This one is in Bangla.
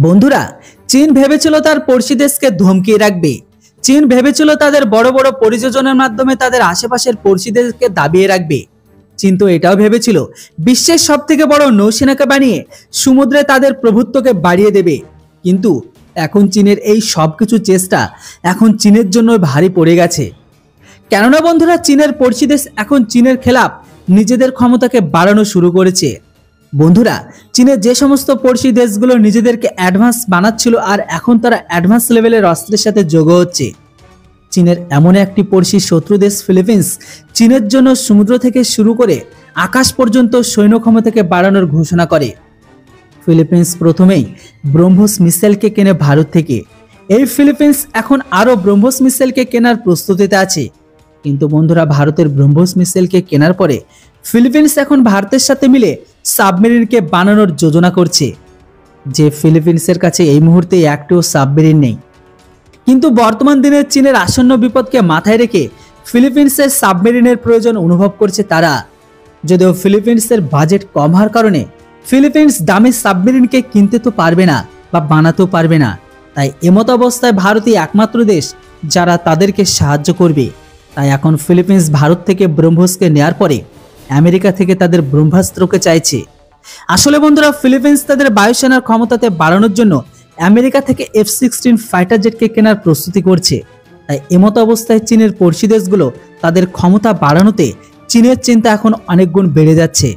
বন্ধুরা, চীন ভেবেছিল তার পড়শি দেশকে ধমকিয়ে রাখবে। চীন ভেবেছিল তাদের বড় বড় পরিযোজনার মাধ্যমে তাদের আশেপাশের পড়শি দেশকে দাবিয়ে রাখবে। চীন তো এটাও ভেবেছিল বিশ্বের সবথেকে বড় নৌসেনাকে বানিয়ে সমুদ্রে তাদের প্রভুত্বকে বাড়িয়ে দেবে। কিন্তু এখন চীনের এই সবকিছু চেষ্টা এখন চীনের জন্য ভারী পড়ে গেছে। কেননা বন্ধুরা, চীনের পড়শি দেশ এখন চীনের খেলাফ নিজেদের ক্ষমতাকে বাড়ানো শুরু করেছে। বন্ধুরা, চীনের যে সমস্ত পড়শি দেশগুলো নিজেদেরকে অ্যাডভান্স বানাচ্ছিল আর এখন তারা অ্যাডভান্স লেভেলের অস্ত্রের সাথে যোগ হচ্ছে। চীনের এমন একটি পড়শি শত্রু দেশ ফিলিপিন্স চীনের জন্য সমুদ্র থেকে শুরু করে আকাশ পর্যন্ত সৈন্য ক্ষমতাকে বাড়ানোর ঘোষণা করে। ফিলিপিন্স প্রথমেই ব্রহ্মোস মিসাইলকে কেনে ভারত থেকে। এই ফিলিপিন্স এখন আরও ব্রহ্মোস মিসাইলকে কেনার প্রস্তুতিতে আছে। কিন্তু বন্ধুরা, ভারতের ব্রহ্মোস মিসাইলকে কেনার পরে ফিলিপিন্স এখন ভারতের সাথে মিলে সাবমেরিনকে বানানোর যোজনা করছে। যে ফিলিপিন্সের কাছে এই মুহূর্তে একটিও সাবমেরিন নেই। কিন্তু বর্তমান দিনে চীনের আসন্ন বিপদকে মাথায় রেখে ফিলিপিন্সের সাবমেরিনের প্রয়োজন অনুভব করছে তারা। যদিও ফিলিপিন্সের বাজেট কম হওয়ার কারণে ফিলিপিন্স দামি সাবমেরিনকে কিনতে তো পারবে না বা বানাতেও পারবে না। তাই এমত অবস্থায় ভারতই একমাত্র দেশ যারা তাদেরকে সাহায্য করবে। তাই এখন ফিলিপিন্স ভারত থেকে ব্রহ্মোসকে নেয়ার পরে আমেরিকা থেকে তাদের ব্রহ্মাস্ত্রকে চাইছে। আসলে বন্ধুরা, ফিলিপিন্স তাদের বায়ুসেনার ক্ষমতাতে বাড়ানোর জন্য আমেরিকা থেকে F-16 ফাইটার জেটকে কেনার প্রস্তুতি করছে। তাই এমত অবস্থায় চীনের পড়শি দেশগুলো তাদের ক্ষমতা বাড়ানোতে চীনের চিন্তা এখন অনেক গুণ বেড়ে যাচ্ছে।